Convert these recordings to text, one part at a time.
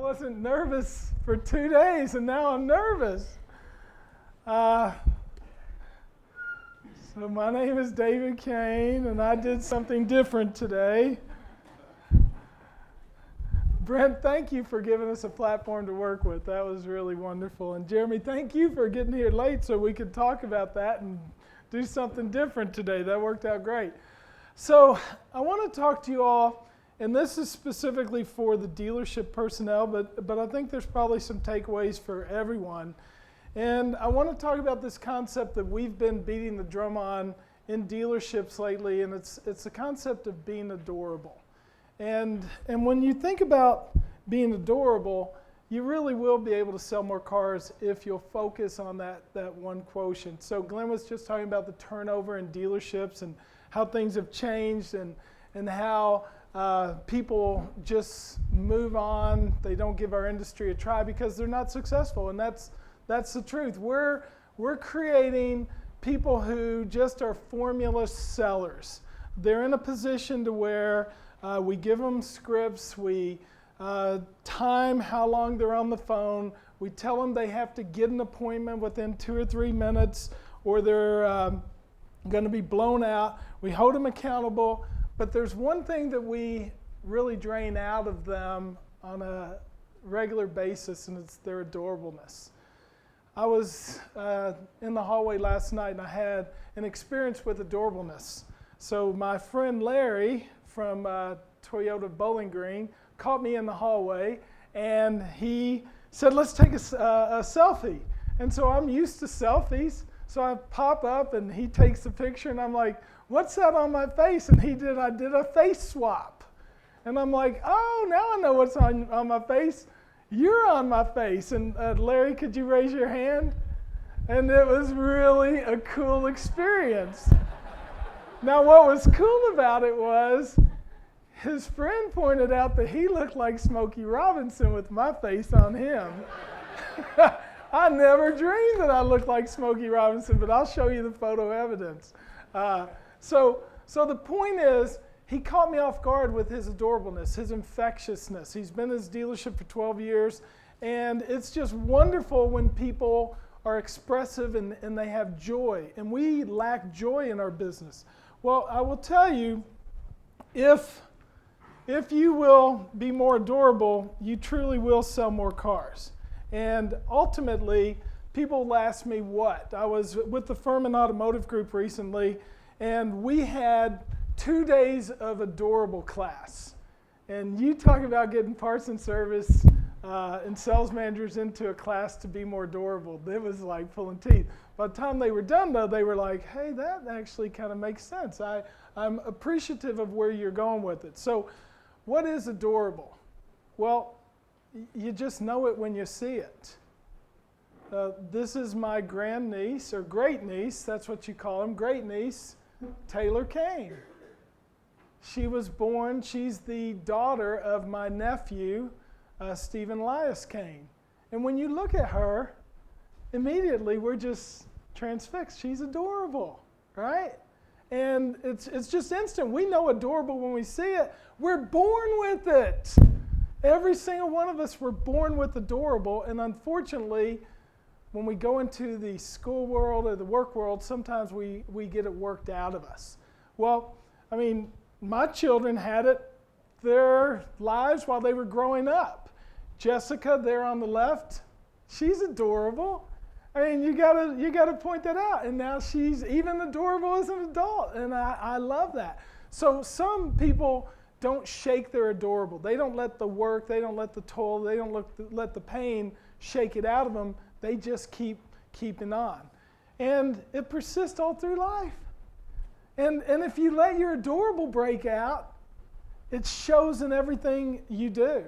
wasn't nervous for 2 days, and now I'm nervous. So my name is David Kain, and I did something different today. Brent, thank you for giving us a platform to work with. That was really wonderful. And Jeremy, thank you for getting here late so we could talk about that and do something different today. That worked out great. So I want to talk to you all, and this is specifically for the dealership personnel, but I think there's probably some takeaways for everyone. And I want to talk about this concept that we've been beating the drum on in dealerships lately, and it's the concept of being adorable. And when you think about being adorable, you really will be able to sell more cars if you'll focus on that one quotient. So Glenn was just talking about the turnover in dealerships and how things have changed and how people just move on. They don't give our industry a try because they're not successful, and that's the truth. We're creating people who just are formula sellers. They're in a position to where we give them scripts, we time how long they're on the phone, we tell them they have to get an appointment within 2 or 3 minutes or they're going to be blown out. We hold them accountable, but there's one thing that we really drain out of them on a regular basis, and it's their adorableness. I was in the hallway last night and I had an experience with adorableness. So my friend Larry from Toyota Bowling Green caught me in the hallway and he said, let's take a selfie. And so I'm used to selfies. So I pop up and he takes the picture and I'm like, what's that on my face? And I did a face swap. And I'm like, oh, now I know what's on my face. You're on my face. And Larry, could you raise your hand? And it was really a cool experience. Now, what was cool about it was his friend pointed out that he looked like Smokey Robinson with my face on him. I never dreamed that I looked like Smokey Robinson, but I'll show you the photo evidence. So the point is, he caught me off guard with his adorableness, his infectiousness. He's been in his dealership for 12 years, and it's just wonderful when people are expressive and they have joy, and we lack joy in our business. Well, I will tell you, if you will be more adorable, you truly will sell more cars. And ultimately, people will ask me what. I was with the firm in Automotive group recently, and we had 2 days of adorable class. And you talk about getting parts and service and sales managers into a class to be more adorable. It was like pulling teeth. By the time they were done, though, they were like, hey, that actually kind of makes sense. I'm appreciative of where you're going with it. So what is adorable? Well, you just know it when you see it. This is my grandniece, or great niece, that's what you call them, great niece, Taylor Kain. She was born, she's the daughter of my nephew, Stephen Elias Kain. And when you look at her, immediately we're just transfixed. She's adorable, right? And it's just instant. We know adorable when we see it. We're born with it. Every single one of us were born with adorable, and unfortunately, when we go into the school world or the work world, sometimes we get it worked out of us. Well, I mean, my children had it their lives while they were growing up. Jessica, there on the left, she's adorable. I mean, you gotta point that out. And now she's even adorable as an adult, and I love that. So some people don't shake their adorable. They don't let the work, they don't let the toil, they don't let the pain shake it out of them. They just keep keeping on. And it persists all through life. And if you let your adorable break out, it shows in everything you do.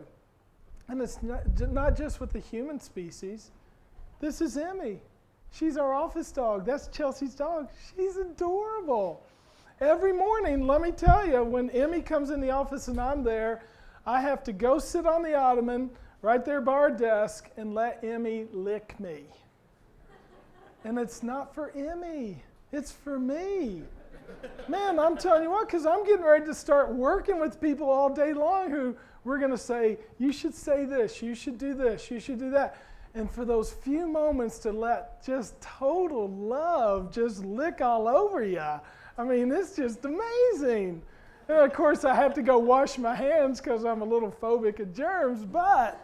And it's not just with the human species. This is Emmy. She's our office dog. That's Chelsea's dog. She's adorable. Every morning, let me tell you, when Emmy comes in the office and I'm there, I have to go sit on the ottoman right there by our desk and let Emmy lick me. And it's not for Emmy. It's for me. Man, I'm telling you what, because I'm getting ready to start working with people all day long who we're going to say, you should say this, you should do this, you should do that. And for those few moments to let just total love just lick all over you, I mean, it's just amazing. And of course, I have to go wash my hands because I'm a little phobic of germs, but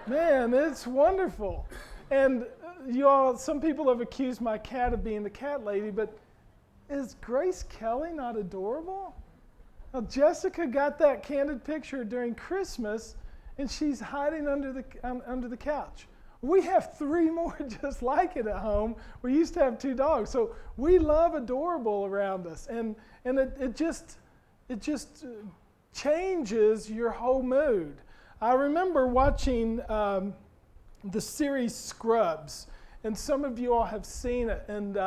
man, it's wonderful. And you all, some people have accused my cat of being the cat lady, but is Grace Kelly not adorable? Now, Jessica got that candid picture during Christmas, and she's hiding under the couch. We have 3 more just like it at home. We used to have 2 dogs, so we love adorable around us, and it just changes your whole mood. I remember watching the series Scrubs, and some of you all have seen it, and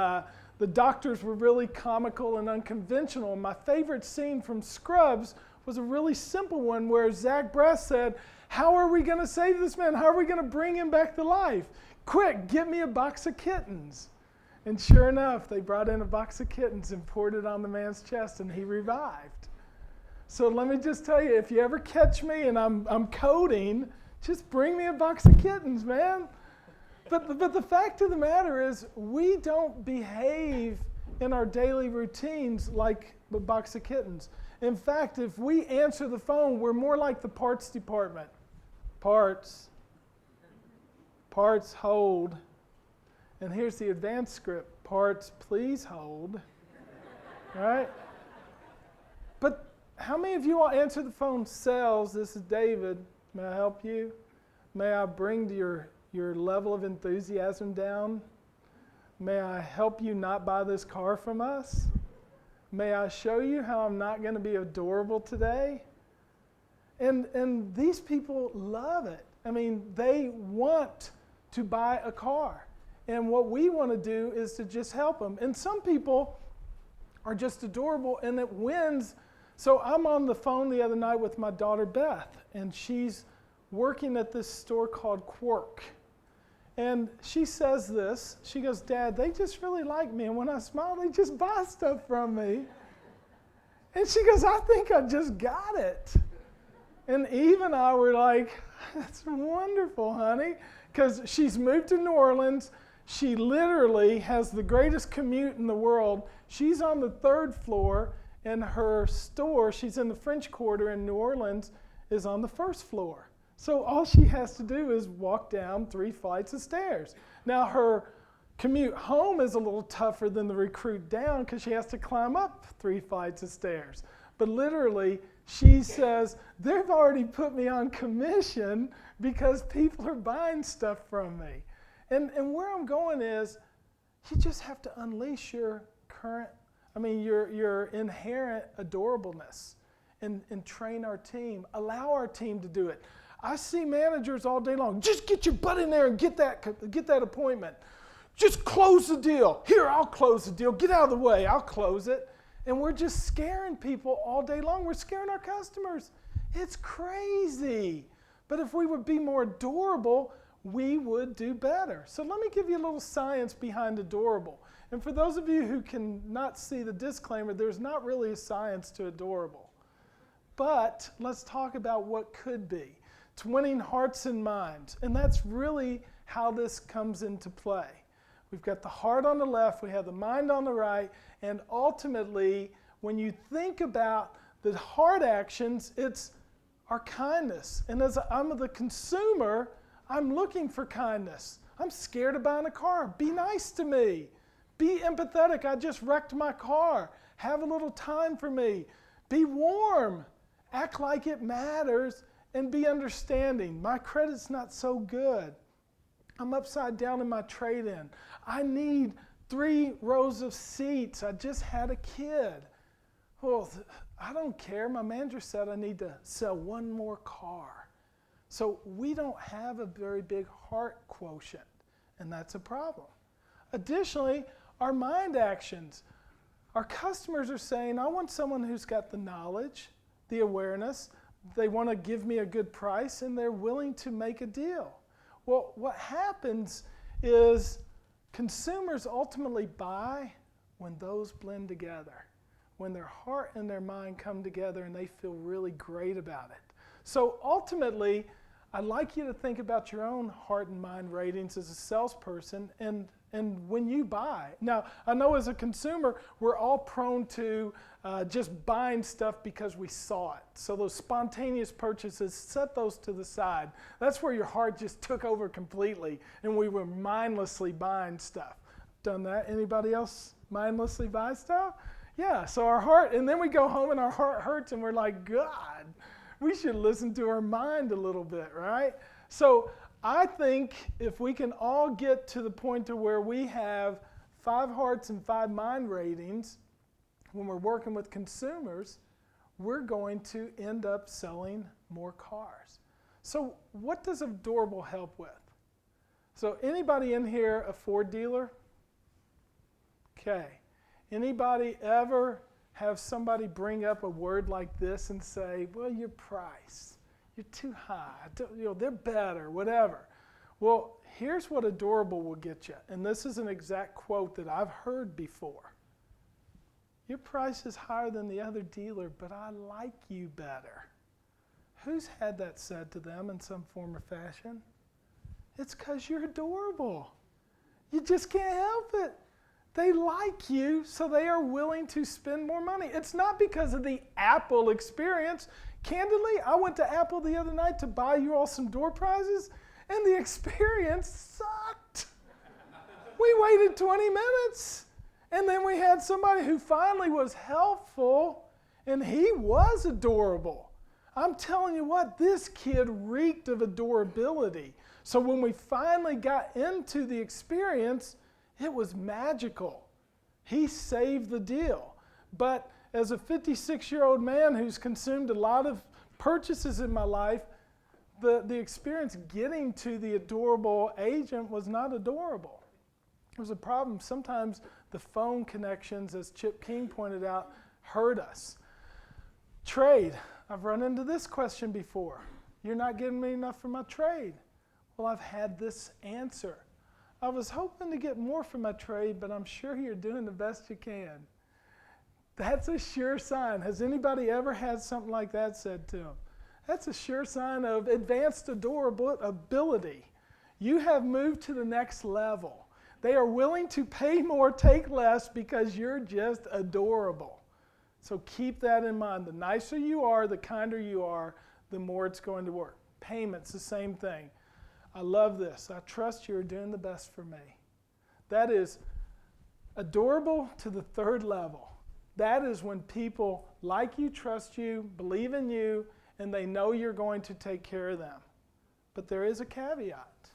the doctors were really comical and unconventional. My favorite scene from Scrubs was a really simple one where Zach Braff said, how are we going to save this man? How are we going to bring him back to life? Quick, get me a box of kittens. And sure enough, they brought in a box of kittens and poured it on the man's chest, and he revived. So let me just tell you, if you ever catch me and I'm coding, just bring me a box of kittens, man. But the fact of the matter is, we don't behave in our daily routines like a box of kittens. In fact, if we answer the phone, we're more like the parts department. Parts, hold. And here's the advanced script. Parts, please hold. Right? But how many of you all answer the phone? Sales, this is David. May I help you? May I bring your level of enthusiasm down? May I help you not buy this car from us? May I show you how I'm not going to be adorable today? And these people love it. I mean, they want to buy a car. And what we want to do is to just help them. And some people are just adorable, and it wins. So I'm on the phone the other night with my daughter Beth, and she's working at this store called Quark. And she says this, she goes, Dad, they just really like me, and when I smile, they just buy stuff from me. And she goes, I think I just got it. And Eve and I were like, that's wonderful, honey, because she's moved to New Orleans. She literally has the greatest commute in the world. She's on the 3rd floor, and her store, she's in the French Quarter in New Orleans, is on the 1st floor. So all she has to do is walk down 3 flights of stairs. Now her commute home is a little tougher than the recruit down because she has to climb up 3 flights of stairs. But literally, she says, they've already put me on commission because people are buying stuff from me. And where I'm going is, you just have to unleash your inherent adorableness and train our team. Allow our team to do it. I see managers all day long. Just get your butt in there and get that appointment. Just close the deal. Here, I'll close the deal. Get out of the way. I'll close it. And we're just scaring people all day long. We're scaring our customers. It's crazy. But if we would be more adorable, we would do better. So let me give you a little science behind adorable. And for those of you who cannot see the disclaimer, there's not really a science to adorable. But let's talk about what could be. It's winning hearts and minds. And that's really how this comes into play. We've got the heart on the left, we have the mind on the right, and ultimately, when you think about the heart actions, it's our kindness. And as I'm the consumer, I'm looking for kindness. I'm scared of buying a car. Be nice to me. Be empathetic. I just wrecked my car. Have a little time for me. Be warm. Act like it matters. And be understanding. My credit's not so good. I'm upside down in my trade-in. I need 3 rows of seats. I just had a kid. Well, I don't care. My manager said I need to sell 1 more car. So we don't have a very big heart quotient, and that's a problem. Additionally, our mind actions. Our customers are saying, I want someone who's got the knowledge, the awareness, they want to give me a good price, and they're willing to make a deal. Well, what happens is consumers ultimately buy when those blend together, when their heart and their mind come together and they feel really great about it. So ultimately, I'd like you to think about your own heart and mind ratings as a salesperson and when you buy. Now, I know as a consumer, we're all prone to just buying stuff because we saw it. So those spontaneous purchases, set those to the side. That's where your heart just took over completely and we were mindlessly buying stuff. Done that? Anybody else mindlessly buy stuff? Yeah, so our heart, and then we go home and our heart hurts and we're like, God, we should listen to our mind a little bit, right? So I think if we can all get to the point to where we have 5 hearts and 5 mind ratings when we're working with consumers, we're going to end up selling more cars. So what does Adorable help with? So anybody in here a Ford dealer? Okay. Anybody ever have somebody bring up a word like this and say, well, your price, you're too high, they're better, whatever. Well, here's what Adorable will get you. And this is an exact quote that I've heard before. Your price is higher than the other dealer, but I like you better. Who's had that said to them in some form or fashion? It's because you're adorable. You just can't help it. They like you, so they are willing to spend more money. It's not because of the Apple experience. Candidly, I went to Apple the other night to buy you all some door prizes, and the experience sucked. We waited 20 minutes, and then we had somebody who finally was helpful, and he was adorable. I'm telling you what, this kid reeked of adorability. So when we finally got into the experience, it was magical. He saved the deal. But as a 56-year-old man who's consumed a lot of purchases in my life, the experience getting to the adorable agent was not adorable. It was a problem. Sometimes the phone connections, as Chip King pointed out, hurt us. Trade. I've run into this question before. You're not giving me enough for my trade. Well, I've had this answer. I was hoping to get more for my trade, but I'm sure you're doing the best you can. That's a sure sign. Has anybody ever had something like that said to them? That's a sure sign of advanced adorability. You have moved to the next level. They are willing to pay more, take less, because you're just adorable. So keep that in mind. The nicer you are, the kinder you are, the more it's going to work. Payments, the same thing. I love this. I trust you're doing the best for me. That is adorable to the 3rd level. That is when people like you, trust you, believe in you, and they know you're going to take care of them. But there is a caveat.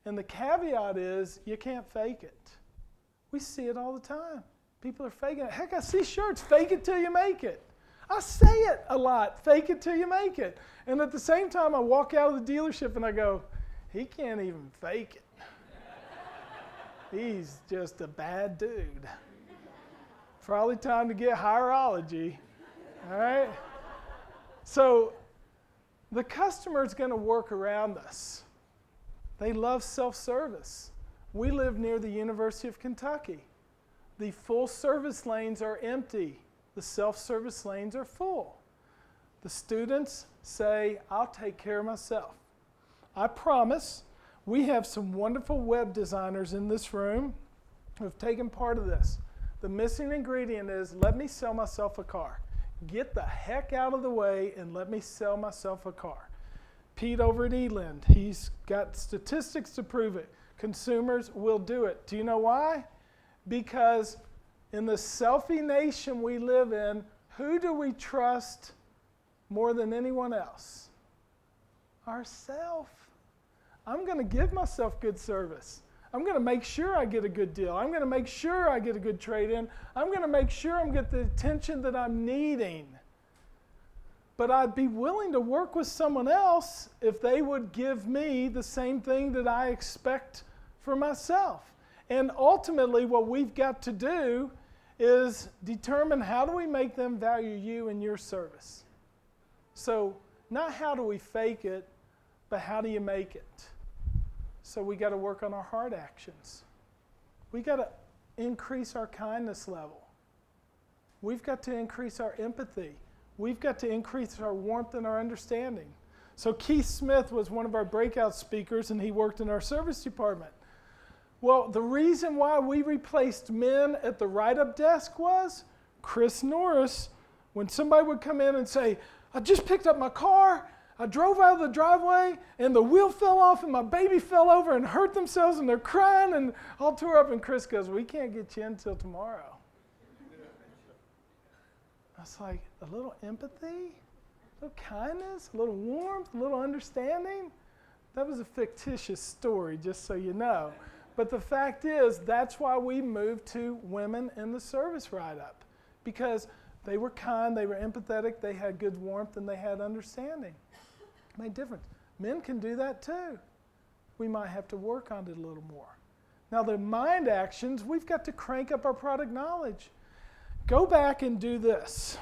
And the caveat is you can't fake it. We see it all the time. People are faking it. Heck, I see shirts, fake it till you make it. I say it a lot, fake it till you make it. And at the same time, I walk out of the dealership and I go, he can't even fake it. He's just a bad dude. Probably time to get hierology, all right? So the customer is going to work around us. They love self-service. We live near the University of Kentucky. The full-service lanes are empty. The self-service lanes are full. The students say, I'll take care of myself. I promise we have some wonderful web designers in this room who have taken part of this. The missing ingredient is, let me sell myself a car. Get the heck out of the way and let me sell myself a car. Pete over at Eland, he's got statistics to prove it. Consumers will do it. Do you know why? Because in the selfie nation we live in, who do we trust more than anyone else? Ourselves. I'm going to give myself good service. I'm going to make sure I get a good deal. I'm going to make sure I get a good trade-in. I'm going to make sure I'm getting the attention that I'm needing. But I'd be willing to work with someone else if they would give me the same thing that I expect for myself. And ultimately, what we've got to do is determine how do we make them value you and your service. So not how do we fake it, but how do you make it? So we got to work on our heart actions. We got to increase our kindness level. We've got to increase our empathy. we've got to increase our warmth and our understanding. So Keith Smith was one of our breakout speakers, and he worked in our service department. Well, the reason why we replaced men at the write-up desk was Chris Norris, when somebody would come in and say, I just picked up my car, I drove out of the driveway, and the wheel fell off, and my baby fell over and hurt themselves, and they're crying, and all tore up, and Chris goes, we can't get you in until tomorrow. I was like, a little empathy, a little kindness, a little warmth, a little understanding. That was a fictitious story, just so you know. But the fact is, that's why we moved to women in the service write-up, because they were kind, they were empathetic, they had good warmth, and they had understanding. It made a difference. Men can do that too. We might have to work on it a little more. Now the mind actions, we've got to crank up our product knowledge. Go back and do this.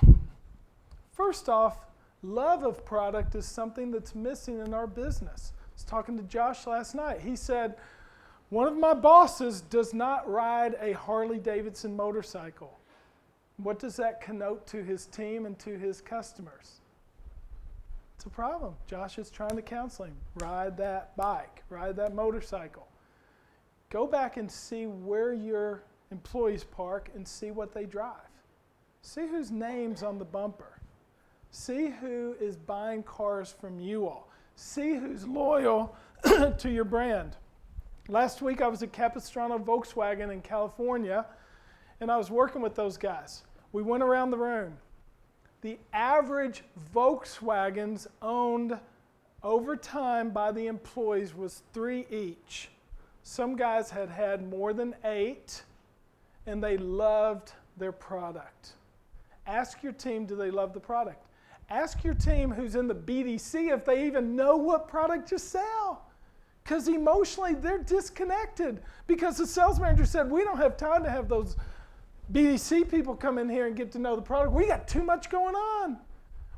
First off, love of product is something that's missing in our business. I was talking to Josh last night. He said, one of my bosses does not ride a Harley-Davidson motorcycle. What does that connote to his team and to his customers? It's a problem. Josh is trying to counsel him. Ride that bike, ride that motorcycle. Go back and see where your employees park and see what they drive. See whose name's on the bumper. See who is buying cars from you all. See who's loyal to your brand. Last week I was at Capistrano Volkswagen in California, and I was working with those guys. We went around the room. The average Volkswagens owned over time by the employees was 3 each. Some guys had had more than 8, and they loved their product. Ask your team, do they love the product? Ask your team who's in the BDC if they even know what product you sell. Because emotionally, they're disconnected. Because the sales manager said, we don't have time to have those BDC people come in here and get to know the product. We got too much going on.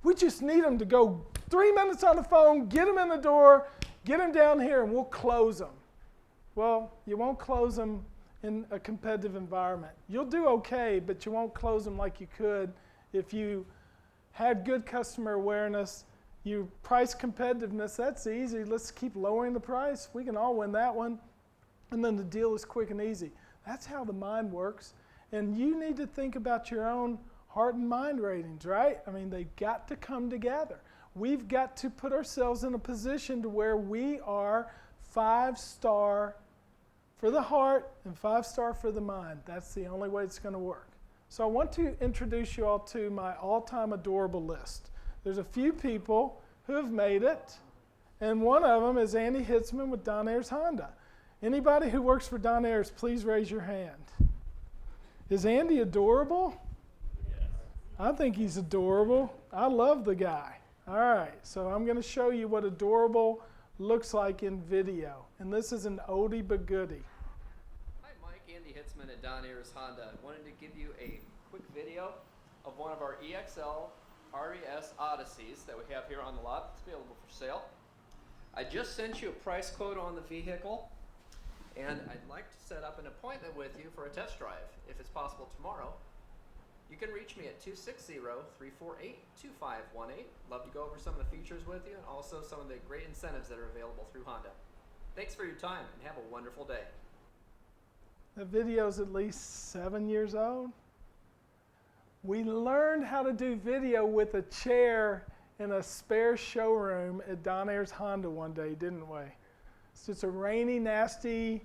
We just need them to go 3 minutes on the phone, get them in the door, get them down here, and we'll close them. Well, you won't close them in a competitive environment. You'll do okay, but you won't close them like you could if you had good customer awareness. You price competitiveness, that's easy. Let's keep lowering the price. We can all win that one. And then the deal is quick and easy. That's how the mind works. And you need to think about your own heart and mind ratings, right? I mean, they've got to come together. We've got to put ourselves in a position to where we are 5-star for the heart and 5-star for the mind. That's the only way it's going to work. So I want to introduce you all to my all-time adorable list. There's a few people who have made it, and one of them is Andy Hitzman with Don Ayers Honda. Anybody who works for Don Ayers, please raise your hand. Is Andy adorable? Yes. I think he's adorable. I love the guy. All right, so I'm going to show you what adorable looks like in video, and this is an oldie but goodie. Hi, Mike. Andy Hitzman at Don Ayers Honda. I wanted to give you a quick video of one of our EXL RES Odysseys that we have here on the lot. It's available for sale. I just sent you a price quote on the vehicle, and I'd like to set up an appointment with you for a test drive, if it's possible tomorrow. You can reach me at 260-348-2518. Love to go over some of the features with you and also some of the great incentives that are available through Honda. Thanks for your time and have a wonderful day. The video's at least 7 years old. We learned how to do video with a chair in a spare showroom at Don Ayers Honda one day, didn't we? It's just a rainy, nasty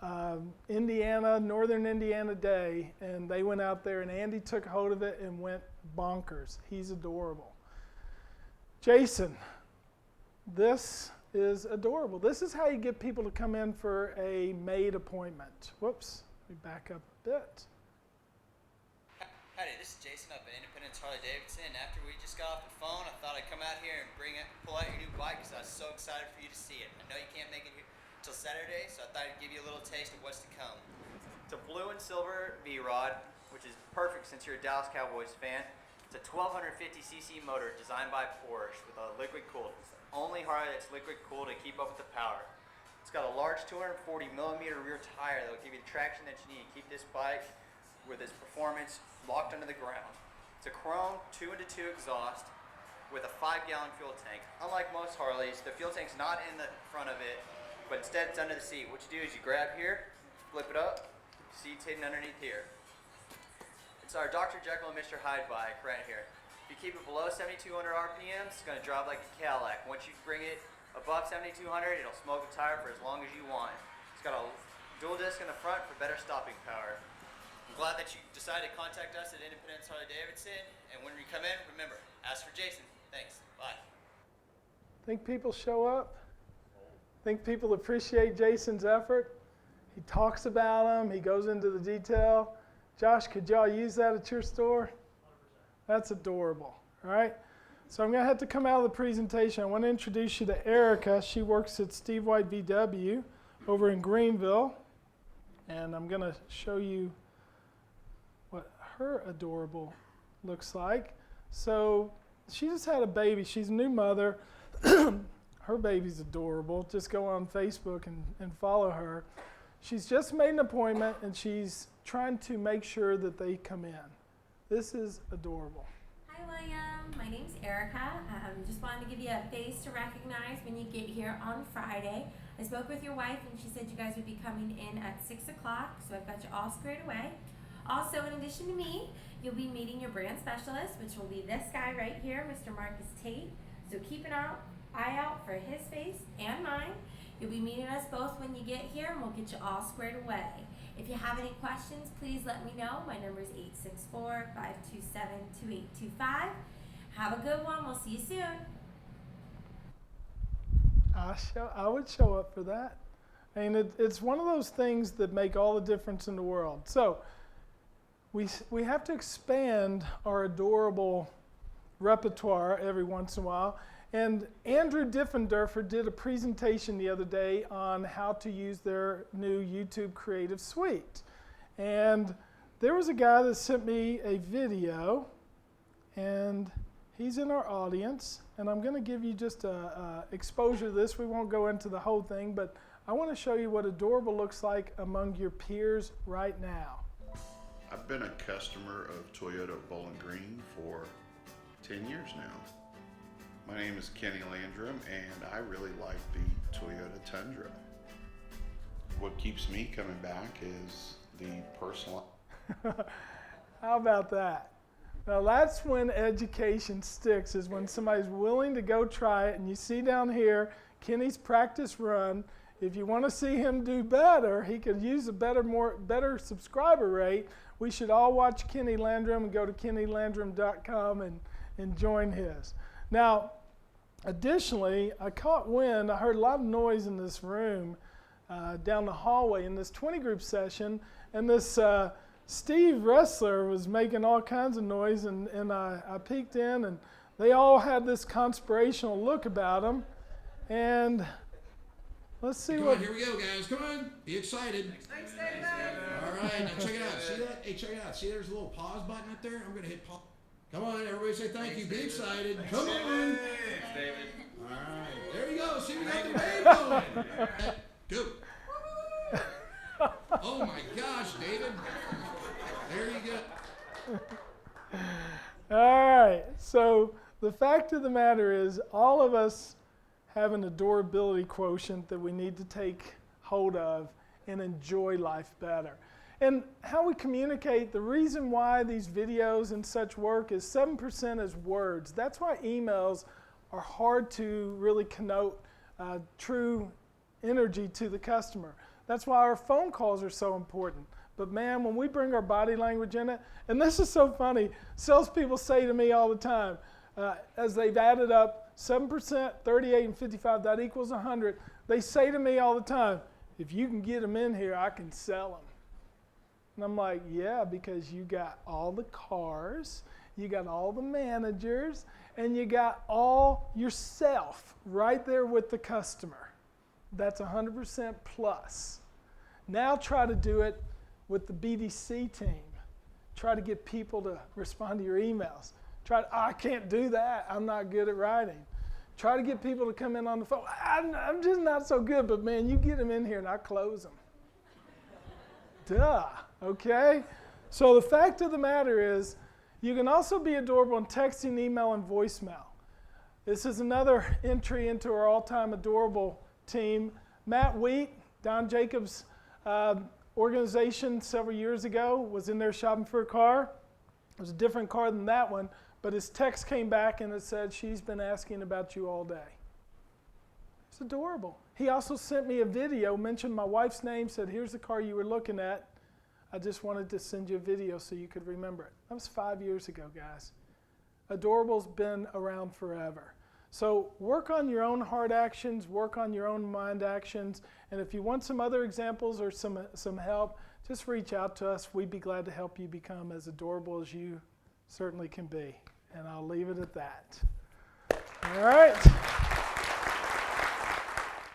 northern Indiana day, and they went out there, and Andy took hold of it and went bonkers. He's adorable. Jason, this is adorable. This is how you get people to come in for a made appointment. Whoops, let me back up a bit. Howdy, this is Jason up at Independence Harley-Davidson. After we just got off the phone, I thought I'd come out here and pull out your new bike because I was so excited for you to see it. I know you can't make it here till Saturday, so I thought I'd give you a little taste of what's to come. It's a blue and silver V-Rod, which is perfect since you're a Dallas Cowboys fan. It's a 1250cc motor designed by Porsche with a liquid cooled. It's the only Harley that's liquid cooled to keep up with the power. It's got a large 240mm rear tire that will give you the traction that you need to keep this bike with its performance locked under the ground. It's a chrome 2-into-2 exhaust with a 5-gallon fuel tank. Unlike most Harleys, the fuel tank's not in the front of it, but instead it's under the seat. What you do is you grab here, flip it up, seat's hidden underneath here. It's our Dr. Jekyll and Mr. Hyde bike right here. If you keep it below 7,200 RPMs, it's going to drive like a Cadillac. Once you bring it above 7,200, it'll smoke a tire for as long as you want. It's got a dual disc in the front for better stopping power. I'm glad that you decided to contact us at Independence Harley-Davidson. And when you come in, remember, ask for Jason. Thanks. Bye. Think people show up? Think people appreciate Jason's effort? He talks about them. He goes into the detail. Josh, could y'all use that at your store? 100%. That's adorable, all right? So I'm going to have to come out of the presentation. I want to introduce you to Erica. She works at Steve White VW over in Greenville. And I'm going to show you what her adorable looks like. So she just had a baby. She's a new mother. Her baby's adorable. Just go on Facebook and follow her. She's just made an appointment, and she's trying to make sure that they come in. This is adorable. Hi, William. My name's Erica. Just wanted to give you a face to recognize when you get here on Friday. I spoke with your wife, and she said you guys would be coming in at 6 o'clock, so I've got you all squared away. Also, in addition to me, you'll be meeting your brand specialist, which will be this guy right here, Mr. Marcus Tate. So keep an eye out for his face and mine. You'll be meeting us both when you get here, and we'll get you all squared away. If you have any questions, please let me know. My number is 864-527-2825. Have a good one. We'll see you soon. I would show up for that. I mean, it's one of those things that make all the difference in the world. So we have to expand our adorable repertoire every once in a while. And Andrew Diffenderfer did a presentation the other day on how to use their new YouTube Creative Suite. And there was a guy that sent me a video, and he's in our audience. And I'm going to give you just a exposure to this. We won't go into the whole thing, but I want to show you what adorable looks like among your peers right now. I've been a customer of Toyota Bowling Green for 10 years now. My name is Kenny Landrum, and I really like the Toyota Tundra. What keeps me coming back is the personal. How about that? Now that's when education sticks, is when somebody's willing to go try it. And you see down here, Kenny's practice run. If you want to see him do better, he could use a better subscriber rate. We should all watch Kenny Landrum and go to kennylandrum.com and join his. Now, additionally, I caught wind. I heard a lot of noise in this room down the hallway in this 20 group session, and this Steve Wrestler was making all kinds of noise, and I peeked in, and they all had this conspirational look about them. And let's see Come what. on, here we go, guys. Come on, be excited. Thanks, David. All right, now check it out. See that? Hey, check it out. See, there's a little pause button up there. I'm gonna hit pause. Come on, everybody, say thank you. Be excited. Come on. Thanks, David. All right, there you go. See, we got the wave going. Go. Oh my gosh, David. There you go. All right. So the fact of the matter is, all of us have an adorability quotient that we need to take hold of and enjoy life better. And how we communicate, the reason why these videos and such work is 7% is words. That's why emails are hard to really connote true energy to the customer. That's why our phone calls are so important. But man, when we bring our body language in it, and this is so funny, salespeople say to me all the time, as they've added up 7%, 38, and 55, that equals 100, they say to me all the time, if you can get them in here, I can sell them. And I'm like, yeah, because you got all the cars, you got all the managers, and you got all yourself right there with the customer. That's 100% plus. Now try to do it with the BDC team. Try to get people to respond to your emails. I can't do that. I'm not good at writing. Try to get people to come in on the phone. I'm just not so good, but man, you get them in here and I close them. Duh, okay? So the fact of the matter is, You can also be adorable in texting, email, and voicemail. This is another entry into our all-time adorable team. Matt Wheat, Don Jacobs' organization several years ago, was in there shopping for a car. It was a different car than that one, but his text came back and it said, "She's been asking about you all day." It's adorable. He also sent me a video, mentioned my wife's name, said, "Here's the car you were looking at. I just wanted to send you a video so you could remember it." That was 5 years ago, guys. Adorable's been around forever. So work on your own heart actions, work on your own mind actions, and if you want some other examples or some help, just reach out to us. We'd be glad to help you become as adorable as you certainly can be. And I'll leave it at that. All right.